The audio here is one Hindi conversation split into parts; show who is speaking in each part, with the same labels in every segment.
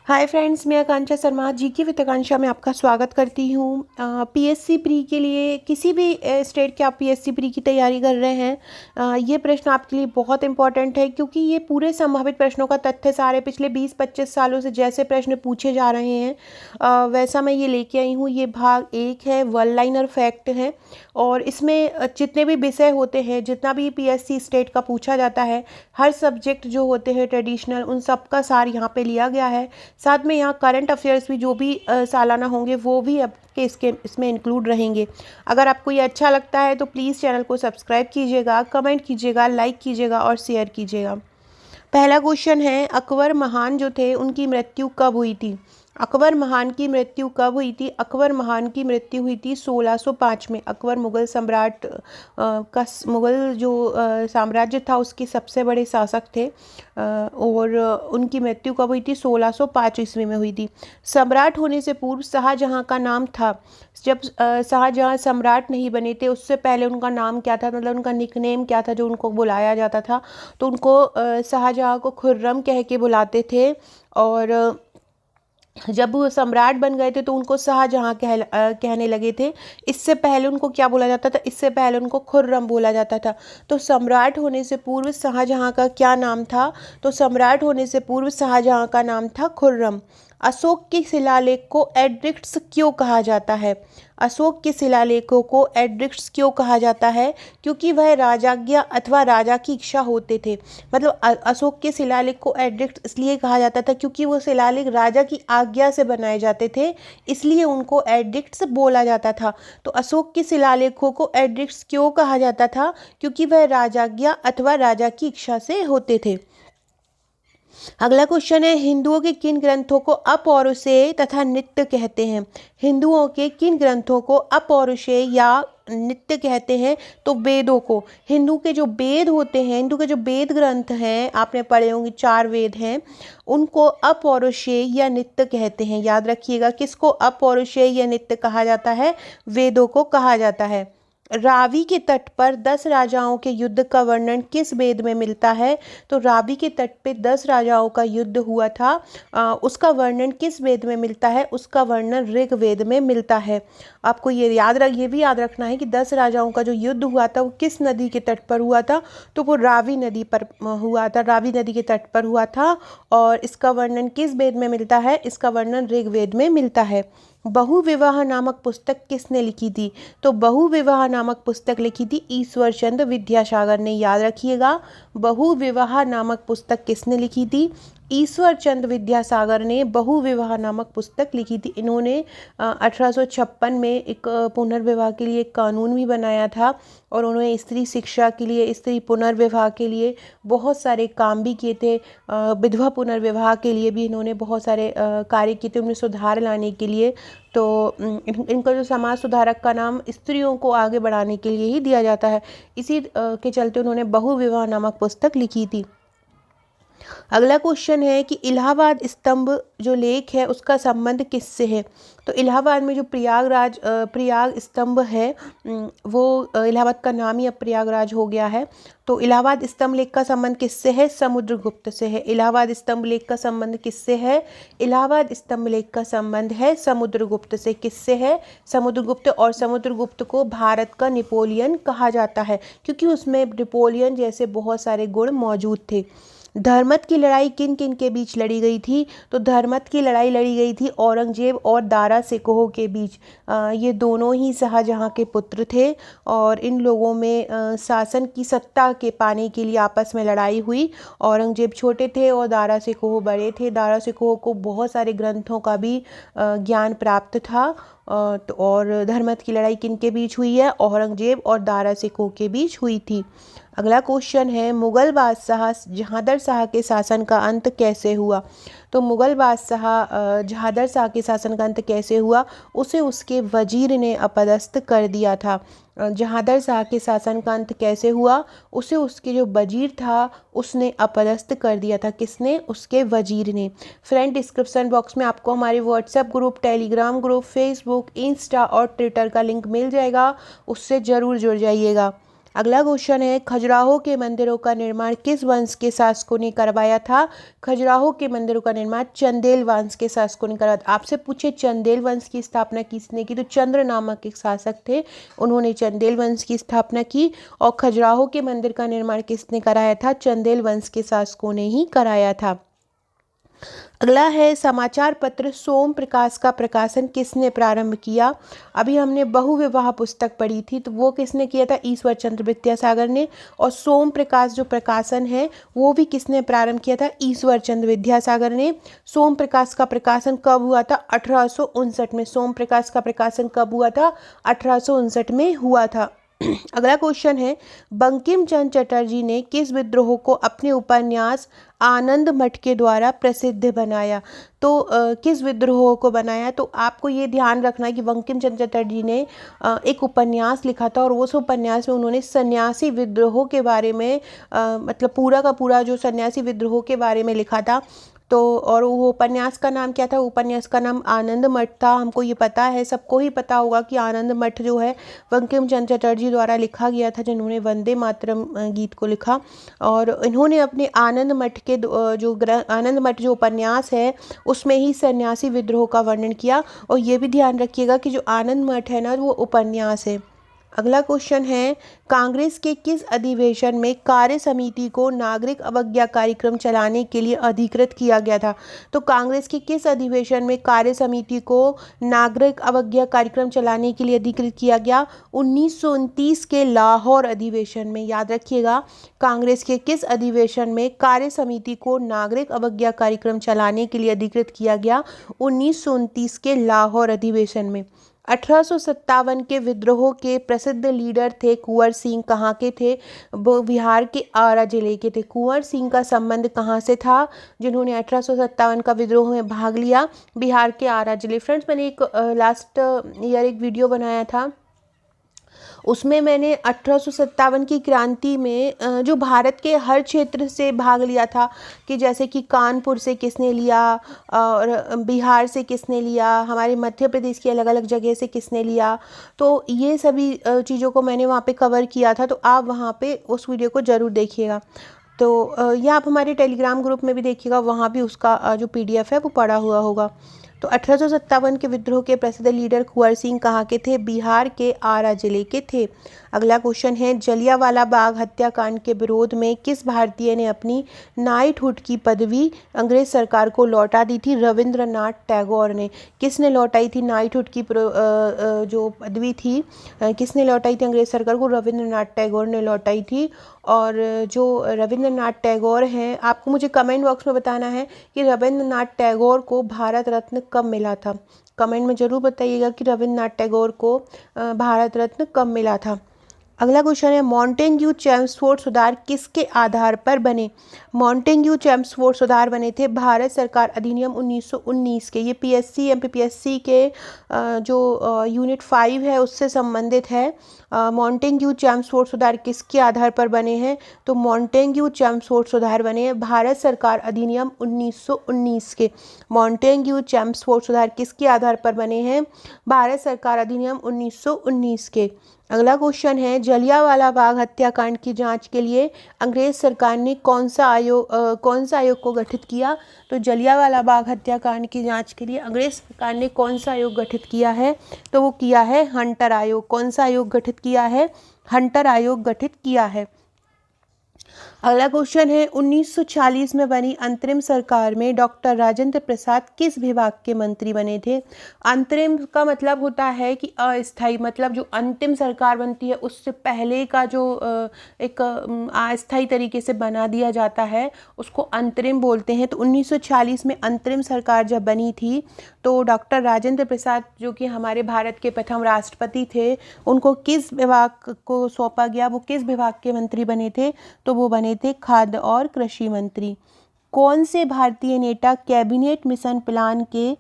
Speaker 1: हाय फ्रेंड्स, मैं आकांक्षा शर्मा जीके विद आकांक्षा में आपका स्वागत करती हूँ। पीएससी प्री के लिए किसी भी स्टेट के आप पीएससी प्री की तैयारी कर रहे हैं, ये प्रश्न आपके लिए बहुत इंपॉर्टेंट है क्योंकि ये पूरे संभावित प्रश्नों का तथ्य सारे पिछले 20-25 सालों से जैसे प्रश्न पूछे जा रहे हैं वैसा मैं ये लेके आई हूँ। ये भाग 1 है, वन लाइनर फैक्ट है और इसमें जितने भी विषय होते हैं, जितना भी पीएससी स्टेट का पूछा जाता है, हर सब्जेक्ट जो होते हैं ट्रेडिशनल, उन सब का सार यहाँ पे लिया गया है। साथ में यहाँ करंट अफेयर्स भी जो भी सालाना होंगे वो भी आपके इसमें इंक्लूड रहेंगे। अगर आपको ये अच्छा लगता है तो प्लीज़ चैनल को सब्सक्राइब कीजिएगा, कमेंट कीजिएगा, लाइक कीजिएगा और शेयर कीजिएगा। पहला क्वेश्चन है, अकबर महान जो थे उनकी मृत्यु कब हुई थी? अकबर महान की मृत्यु कब हुई थी? अकबर महान की मृत्यु हुई थी 1605 में। अकबर मुग़ल सम्राट मुग़ल जो साम्राज्य था उसके सबसे बड़े शासक थे और उनकी मृत्यु कब हुई थी? 1605 ईस्वी में हुई थी। सम्राट होने से पूर्व शाहजहाँ का नाम था। जब शाहजहाँ सम्राट नहीं बने थे उससे पहले उनका नाम क्या था, मतलब उनका निकनेम क्या था जो उनको बुलाया जाता था? तो उनको शाहजहाँ को खुर्रम कह के बुलाते थे और जब वो सम्राट बन गए थे तो उनको शाहजहाँ कहने लगे थे। इससे पहले उनको क्या बोला जाता था? इससे पहले उनको खुर्रम बोला जाता था। तो सम्राट होने से पूर्व शाहजहाँ का क्या नाम था? तो सम्राट होने से पूर्व शाहजहाँ का नाम था खुर्रम। अशोक के शिलालेख को एड्रिक्ट्स क्यों कहा जाता है? अशोक के शिलालेखों को एड्रिक्ट्स क्यों कहा जाता है? क्योंकि वह राजाज्ञा अथवा राजा की इच्छा होते थे। मतलब अशोक के शिलालेख को एड्रिक्ट इसलिए कहा जाता था क्योंकि वो शिलालेख राजा की आज्ञा से बनाए जाते थे, इसलिए उनको एड्रिक्ट्स बोला जाता था। तो अशोक के शिलालेखों को एड्रिक्ट्स क्यों कहा जाता था? क्योंकि वह राजाज्ञा अथवा राजा की इच्छा से होते थे। अगला क्वेश्चन है, हिंदुओं के किन ग्रंथों को अपौरुषेय तथा नित्य कहते हैं? हिंदुओं के किन ग्रंथों को अपौरुषेय या नित्य कहते हैं? तो वेदों को। हिंदू के जो वेद होते हैं, हिंदू के जो वेद ग्रंथ हैं, आपने पढ़े होंगे 4 वेद हैं, उनको अपौरुषेय या नित्य कहते हैं। याद रखिएगा, किसको अपौरुषेय या नित्य कहा जाता है? वेदों को कहा जाता है। रावी के तट पर 10 राजाओं के युद्ध का वर्णन किस वेद में मिलता है? तो रावी के तट पे 10 राजाओं का युद्ध हुआ था, उसका वर्णन किस वेद में मिलता है? उसका वर्णन ऋग्वेद में मिलता है। आपको ये भी याद रखना है कि 10 राजाओं का जो युद्ध हुआ था वो किस नदी के तट पर हुआ था? तो वो रावी नदी पर हुआ था, रावी नदी के तट पर हुआ था। और इसका वर्णन किस वेद में मिलता है? इसका वर्णन ऋग्वेद में मिलता है। बहुविवाह नामक पुस्तक किसने लिखी थी? तो बहुविवाह नामक पुस्तक लिखी थी ईश्वर चंद्र विद्यासागर ने। याद रखिएगा, बहुविवाह नामक पुस्तक किसने लिखी थी? ईश्वर चंद्र विद्यासागर ने बहुविवाह नामक पुस्तक लिखी थी। इन्होंने 1856 में एक पुनर्विवाह के लिए एक कानून भी बनाया था और उन्होंने स्त्री शिक्षा के लिए, स्त्री पुनर्विवाह के लिए बहुत सारे काम भी किए थे। विधवा पुनर्विवाह के लिए भी इन्होंने बहुत सारे कार्य किए थे, उनमें सुधार लाने के लिए। तो इनका जो समाज सुधारक का नाम स्त्रियों को आगे बढ़ाने के लिए ही दिया जाता है। इसी के चलते उन्होंने बहुविवाह नामक पुस्तक लिखी थी। अगला क्वेश्चन है कि इलाहाबाद स्तंभ जो लेख है उसका संबंध किससे है? तो इलाहाबाद में जो प्रयाग स्तंभ है, वो इलाहाबाद का नाम ही अब प्रयागराज हो गया है। तो इलाहाबाद स्तंभ लेख का संबंध किससे है? समुद्रगुप्त से है। इलाहाबाद स्तंभ लेख का संबंध किससे है? इलाहाबाद स्तंभ लेख का संबंध है समुद्रगुप्त से। किससे है? समुद्रगुप्त। और समुद्रगुप्त को भारत का नेपोलियन कहा जाता है क्योंकि उसमें नेपोलियन जैसे बहुत सारे गुण मौजूद थे। धर्मत की लड़ाई किन किन के बीच लड़ी गई थी? तो धर्मत की लड़ाई लड़ी गई थी औरंगजेब और दारा सिकोह के बीच। ये दोनों ही शाहजहाँ के पुत्र थे और इन लोगों में शासन की सत्ता के पाने के लिए आपस में लड़ाई हुई। औरंगजेब छोटे थे और दारा सिकोह बड़े थे। दारा सिकोह को बहुत सारे ग्रंथों का भी ज्ञान प्राप्त था। और धर्मत की लड़ाई किन के बीच हुई है? औरंगजेब और दारा सिकोह के बीच हुई थी। अगला क्वेश्चन है, मुगल बादशाह जहांदर शाह के शासन का अंत कैसे हुआ? तो मुगल बादशाह जहांदर शाह के शासन का अंत कैसे हुआ? उसे उसके वजीर ने अपदस्थ कर दिया था। जहांदर शाह के शासन का अंत कैसे हुआ? उसे उसके जो वजीर था उसने अपदस्थ कर दिया था। किसने? उसके वजीर ने। फ्रेंड, डिस्क्रिप्शन बॉक्स में आपको हमारे WhatsApp group, Telegram group, Facebook, Insta और ट्विटर का लिंक मिल जाएगा, उससे ज़रूर जुड़ जाइएगा। अगला क्वेश्चन है, खजुराहो के मंदिरों का निर्माण किस वंश के शासकों ने करवाया था? खजुराहो के मंदिरों का निर्माण चंदेल वंश के शासकों ने करवाया था। आपसे पूछे चंदेल वंश की स्थापना किसने की, तो चंद्र नामक एक शासक थे, उन्होंने चंदेल वंश की स्थापना की। और खजुराहो के मंदिर का निर्माण किसने कराया था? चंदेल वंश के शासकों ने ही कराया था। अगला है, समाचार पत्र सोम प्रकाश का प्रकाशन किसने प्रारंभ किया? अभी हमने बहुविवाह पुस्तक पढ़ी थी, तो वो किसने किया था? ईश्वर चंद्र विद्यासागर ने। और सोम प्रकाश जो प्रकाशन है वो भी किसने प्रारंभ किया था? ईश्वर चंद्र विद्यासागर ने। सोम प्रकाश का प्रकाशन कब हुआ था? 1859 में। सोम प्रकाश का प्रकाशन कब हुआ था? 1859 में हुआ था। अगला क्वेश्चन है, बंकिम चंद्र चटर्जी ने किस विद्रोह को अपने उपन्यास आनंद मठ के द्वारा प्रसिद्ध बनाया? तो किस विद्रोह को बनाया? तो आपको ये ध्यान रखना है कि बंकिम चंद्र चटर्जी ने एक उपन्यास लिखा था, और उस उपन्यास में उन्होंने सन्यासी विद्रोह के बारे में मतलब पूरा का पूरा जो सन्यासी विद्रोह के बारे में लिखा था। तो और वो उपन्यास का नाम क्या था? उपन्यास का नाम आनंद मठ था। हमको ये पता है, सबको ही पता होगा कि आनंद मठ जो है बंकिम चंद्र चटर्जी द्वारा लिखा गया था, जिन्होंने वंदे मातरम गीत को लिखा। और इन्होंने अपने आनंद मठ के आनंद मठ जो उपन्यास है उसमें ही सन्यासी विद्रोह का वर्णन किया। और ये भी ध्यान रखिएगा कि जो आनंद मठ है ना वो उपन्यास है। अगला क्वेश्चन है, कांग्रेस के किस अधिवेशन में कार्य समिति को नागरिक अवज्ञा कार्यक्रम चलाने के लिए अधिकृत किया गया था? तो कांग्रेस के किस अधिवेशन में कार्य समिति को नागरिक अवज्ञा कार्यक्रम चलाने के लिए अधिकृत किया गया? 1929 के लाहौर अधिवेशन में। याद रखिएगा, कांग्रेस के किस अधिवेशन में कार्य समिति को नागरिक अवज्ञा कार्यक्रम चलाने के लिए अधिकृत किया गया? 1929 के लाहौर अधिवेशन में। 1857 के विद्रोह के प्रसिद्ध लीडर थे कुंवर सिंह, कहाँ के थे? वो बिहार के आरा जिले के थे। कुंवर सिंह का संबंध कहाँ से था? जिन्होंने 1857 का विद्रोह में भाग लिया, बिहार के आरा जिले। फ्रेंड्स, मैंने एक लास्ट ईयर एक वीडियो बनाया था, उसमें मैंने 1857 की क्रांति में जो भारत के हर क्षेत्र से भाग लिया था, कि जैसे कि कानपुर से किसने लिया, और बिहार से किसने लिया, हमारे मध्य प्रदेश की अलग अलग जगह से किसने लिया। तो ये सभी चीज़ों को मैंने वहाँ पे कवर किया था, तो आप वहाँ पे उस वीडियो को ज़रूर देखिएगा। तो ये आप हमारे टेलीग्राम ग्रुप में भी देखिएगा, वहाँ भी उसका जो PDF है वो पड़ा हुआ होगा। तो 1857 के विद्रोह के प्रसिद्ध लीडर कुंवर सिंह कहाँ के थे? बिहार के आरा जिले के थे। अगला क्वेश्चन है, जलियांवाला बाग हत्याकांड के विरोध में किस भारतीय ने अपनी नाइटहुड की पदवी अंग्रेज सरकार को लौटा दी थी? रविंद्रनाथ टैगोर ने। किसने लौटाई थी नाइटहुड की जो पदवी थी, किसने लौटाई थी अंग्रेज सरकार को? रविंद्रनाथ टैगोर ने लौटाई थी। और जो रविंद्रनाथ टैगोर हैं, आपको मुझे कमेंट बॉक्स में बताना है कि रविंद्रनाथ टैगोर को भारत रत्न कब मिला था। कमेंट में ज़रूर बताइएगा कि रविंद्रनाथ टैगोर को भारत रत्न कब मिला था। अगला क्वेश्चन है, मॉन्टेग्यू चेम्सफोर्ड सुधार किसके आधार पर बने? मॉन्टेग्यू चेम्सफोर्ड सुधार बने थे भारत सरकार अधिनियम 1919 के। ये PSC MPPSC के जो यूनिट 5 है उससे संबंधित है। मॉन्टेग्यू चेम्सफोर्ड सुधार किसके आधार पर बने हैं? तो मॉन्टेग्यू चेम्सफोर्ड सुधार बने हैं भारत सरकार अधिनियम 1919 के। मॉन्टेग्यू चेम्सफोर्ड सुधार किसके आधार पर बने हैं? भारत सरकार अधिनियम 1919 के। अगला क्वेश्चन है, जलियांवाला बाग हत्याकांड की जांच के लिए अंग्रेज सरकार ने कौन सा आयोग को गठित किया? तो जलियांवाला बाग हत्याकांड की जांच के लिए अंग्रेज सरकार ने कौन सा आयोग गठित किया है? तो वो किया है हंटर आयोग। कौन सा आयोग गठित किया है? हंटर आयोग गठित किया है। अगला क्वेश्चन है, 1940 में बनी अंतरिम सरकार में डॉक्टर राजेंद्र प्रसाद किस विभाग के मंत्री बने थे? अंतरिम का मतलब होता है कि अस्थाई, मतलब जो अंतिम सरकार बनती है उससे पहले का जो एक अस्थाई तरीके से बना दिया जाता है उसको अंतरिम बोलते हैं। तो 1940 में अंतरिम सरकार जब बनी थी तो डॉक्टर राजेंद्र प्रसाद, जो कि हमारे भारत के प्रथम राष्ट्रपति थे, उनको किस विभाग को सौंपा गया? वो किस विभाग के मंत्री बने थे? तो वो बने थे खाद्य और कृषि मंत्री। कौन से भारतीय नेता कैबिनेट मिशन प्लान के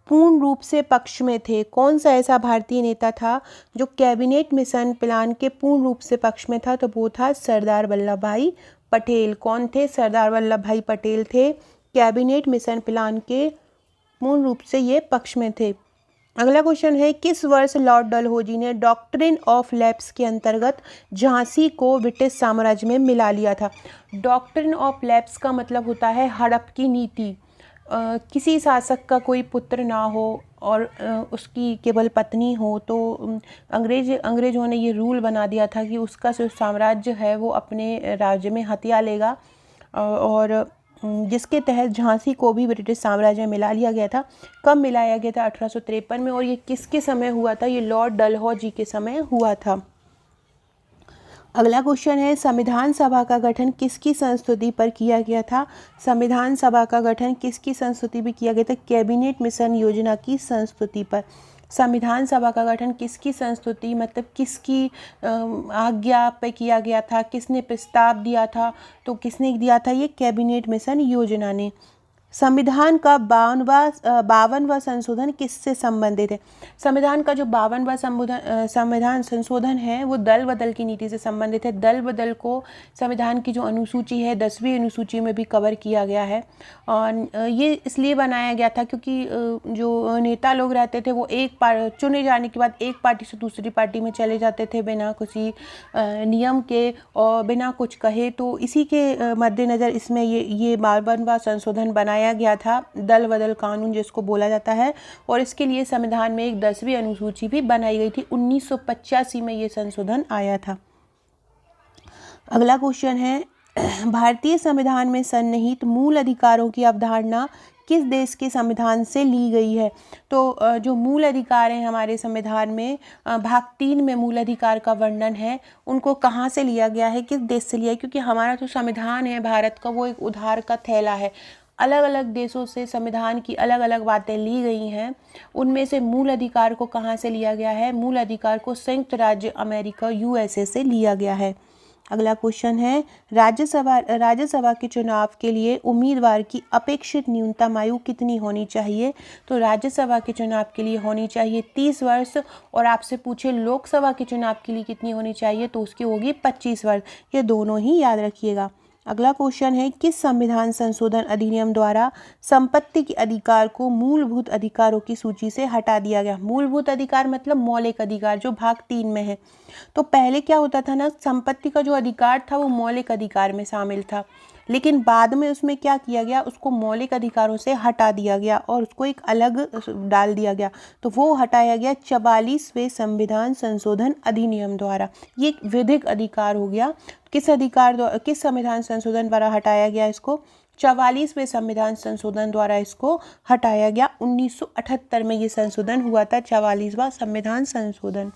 Speaker 1: पूर्ण रूप से पक्ष में थे? कौन सा ऐसा भारतीय नेता था जो कैबिनेट मिशन प्लान के पूर्ण रूप से पक्ष में था? तो वो था सरदार वल्लभ भाई पटेल। कौन थे? सरदार वल्लभ भाई पटेल थे कैबिनेट मिशन प्लान के पूर्ण रूप से ये पक्ष में थे। अगला क्वेश्चन है, किस वर्ष लॉर्ड डलहौजी ने डॉक्ट्रिन ऑफ लैप्स के अंतर्गत झांसी को ब्रिटिश साम्राज्य में मिला लिया था? डॉक्ट्रिन ऑफ लैप्स का मतलब होता है हड़प की नीति। किसी शासक का कोई पुत्र ना हो और उसकी केवल पत्नी हो, तो अंग्रेज़ों ने ये रूल बना दिया था कि उसका जो साम्राज्य है वो अपने राज्य में हथिया लेगा, और जिसके तहत झांसी को भी ब्रिटिश साम्राज्य में मिला लिया गया था। कब मिलाया गया था? 1853 में। और ये किसके समय हुआ था? ये लॉर्ड डलहौजी के समय हुआ था। अगला क्वेश्चन है, संविधान सभा का गठन किसकी संस्तुति पर किया गया था? संविधान सभा का गठन किसकी संस्तुति पर किया गया था? कैबिनेट मिशन योजना की संस्तुति पर। संविधान सभा का गठन किसकी संस्तुति मतलब किसकी आज्ञा पे किया गया था? किसने प्रस्ताव दिया था? तो किसने दिया था? ये कैबिनेट मिशन योजना ने। संविधान का 52वां संशोधन किससे संबंधित है? संविधान का जो 52वां संविधान संशोधन है वो दल बदल की नीति से संबंधित है। दल बदल को संविधान की जो अनुसूची है 10वीं अनुसूची में भी कवर किया गया है, और ये इसलिए बनाया गया था क्योंकि जो नेता लोग रहते थे वो चुने जाने के बाद एक पार्टी से दूसरी पार्टी में चले जाते थे बिना किसी नियम के और बिना कुछ कहे। तो इसी के मद्देनज़र इसमें ये 52वां संशोधन बनाया गया था, दल बदल कानून जिसको बोला जाता है। और इसके लिए संविधान में एक 10वीं अनुसूची भी बनाई गई थी। 1985 में ये संशोधन आया था। अगला क्वेश्चन है, भारतीय संविधान में सन्निहित मूल अधिकारों की अवधारणा किस देश के संविधान से ली गई है? तो जो मूल अधिकार हैं हमारे संविधान में, भाग 3 में मूल अधिकार का वर्णन है, उनको कहाँ से लिया गया है, किस देश से लिया है? क्योंकि हमारा जो संविधान है भारत का वो एक उधार का थैला है। अलग अलग देशों से संविधान की अलग अलग बातें ली गई हैं। उनमें से मूल अधिकार को कहाँ से लिया गया है? मूल अधिकार को संयुक्त राज्य अमेरिका USA से लिया गया है। अगला क्वेश्चन है, राज्यसभा के चुनाव के लिए उम्मीदवार की अपेक्षित न्यूनतम आयु कितनी होनी चाहिए? तो राज्यसभा के चुनाव के लिए होनी चाहिए 30 वर्ष, और आपसे पूछे लोकसभा के चुनाव के लिए कितनी होनी चाहिए तो उसकी होगी 25 वर्ष। ये दोनों ही याद रखिएगा। अगला क्वेश्चन है, किस संविधान संशोधन अधिनियम द्वारा संपत्ति के अधिकार को मूलभूत अधिकारों की सूची से हटा दिया गया? मूलभूत अधिकार मतलब मौलिक अधिकार, जो भाग 3 में है। तो पहले क्या होता था ना, संपत्ति का जो अधिकार था वो मौलिक अधिकार में शामिल था, लेकिन बाद में उसमें क्या किया गया, उसको मौलिक अधिकारों से हटा दिया गया और उसको एक अलग डाल दिया गया। तो वो हटाया गया 44वें संविधान संशोधन अधिनियम द्वारा। ये एक विधिक अधिकार हो गया। किस संविधान संशोधन द्वारा हटाया गया इसको? 44वें संविधान संशोधन द्वारा इसको हटाया गया। 1978 में ये संशोधन हुआ था, 44वां संविधान संशोधन।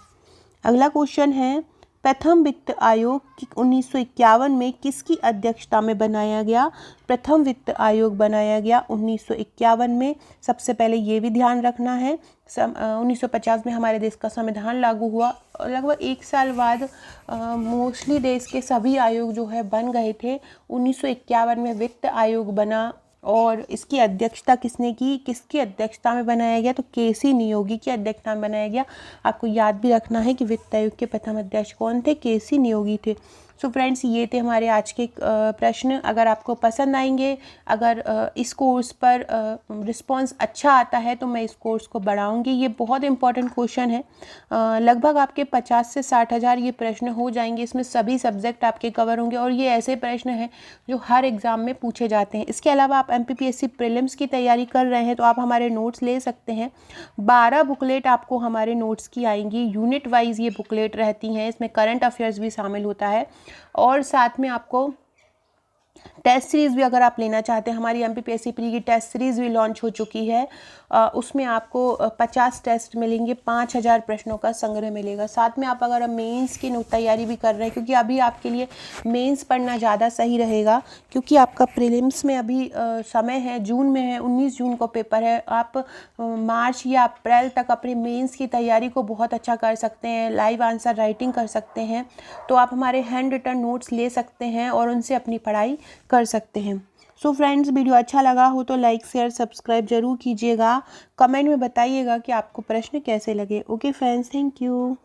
Speaker 1: अगला क्वेश्चन है, प्रथम वित्त आयोग 1951 में किसकी अध्यक्षता में बनाया गया? प्रथम वित्त आयोग बनाया गया 1951 में। सबसे पहले ये भी ध्यान रखना है, 1950 में हमारे देश का संविधान लागू हुआ, लगभग 1 साल बाद मोस्टली देश के सभी आयोग जो है बन गए थे। 1951 में वित्त आयोग बना, और इसकी अध्यक्षता किसने की, किसकी अध्यक्षता में बनाया गया? तो KC नियोगी की अध्यक्षता में बनाया गया। आपको याद भी रखना है कि वित्त आयोग के प्रथम अध्यक्ष कौन थे? KC नियोगी थे। सो फ्रेंड्स, ये थे हमारे आज के प्रश्न। अगर आपको पसंद आएंगे, अगर इस कोर्स पर रिस्पांस अच्छा आता है तो मैं इस कोर्स को बढ़ाऊंगी। ये बहुत इंपॉर्टेंट क्वेश्चन है, लगभग आपके 50 से 60 हज़ार ये प्रश्न हो जाएंगे। इसमें सभी सब्जेक्ट आपके कवर होंगे, और ये ऐसे प्रश्न हैं जो हर एग्ज़ाम में पूछे जाते हैं। इसके अलावा आप MPPSC प्रीलिम्स की तैयारी कर रहे हैं तो आप हमारे नोट्स ले सकते हैं। 12 बुकलेट आपको हमारे नोट्स की आएंगी, यूनिट वाइज ये बुकलेट रहती हैं। इसमें करंट अफेयर्स भी शामिल होता है, और साथ में आपको टेस्ट सीरीज़ भी अगर आप लेना चाहते हैं, हमारी MPPSC प्री की टेस्ट सीरीज़ भी लॉन्च हो चुकी है। उसमें आपको 50 टेस्ट मिलेंगे, 5000 प्रश्नों का संग्रह मिलेगा। साथ में आप अगर मेंस की तैयारी भी कर रहे हैं, क्योंकि अभी आपके लिए मेंस पढ़ना ज़्यादा सही रहेगा, क्योंकि आपका प्रीलिम्स में अभी समय है, जून में है, 19 जून को पेपर है। आप मार्च या अप्रैल तक अपने मेंस की तैयारी को बहुत अच्छा कर सकते हैं, लाइव आंसर राइटिंग कर सकते हैं। तो आप हमारे हैंड रिटन नोट्स ले सकते हैं और उनसे अपनी पढ़ाई कर सकते हैं। सो फ्रेंड्स, वीडियो अच्छा लगा हो तो लाइक शेयर सब्सक्राइब जरूर कीजिएगा। कमेंट में बताइएगा कि आपको प्रश्न कैसे लगे। Okay friends, thank you.